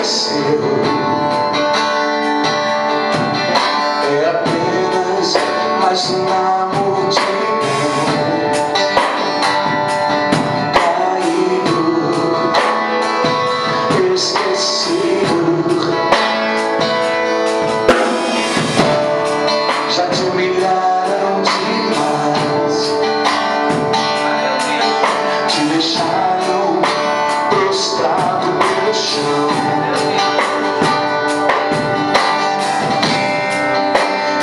esqueceu. É apenas mais uma multidão caído, esquecido. Já te humilharam demais, te deixaram prostrado pelo chão.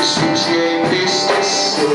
Isso te entristeceu.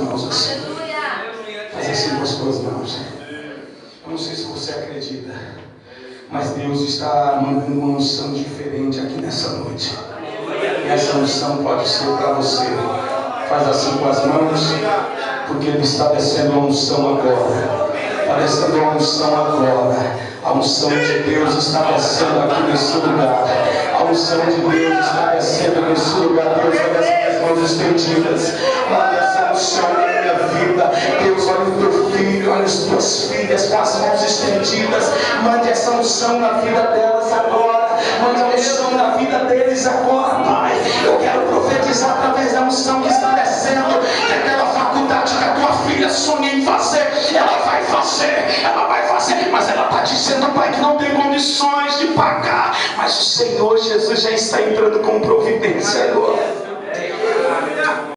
mãos assim. Faz assim com as tuas mãos. Eu não sei se você acredita, mas Deus está mandando uma unção diferente aqui nessa noite. E essa unção pode ser para você. Faz assim com as mãos, porque Ele está descendo a unção agora. Está descendo a unção agora. A unção de Deus está descendo aqui nesse lugar. A unção de Deus está descendo nesse lugar. Deus, olha as mãos estendidas. Olha essa unção na minha vida. Deus, olha o teu filho, olha as tuas filhas com as mãos estendidas. Mande essa unção na vida delas agora. Mande a unção na vida deles agora, Pai. Eu quero profetizar através da unção que está descendo, que aquela faculdade que a tua filha sonha em fazer, ela vai fazer, mas ela está dizendo, Pai, que não tem condições de pagar, mas o Senhor Jesus já está entrando com providência agora.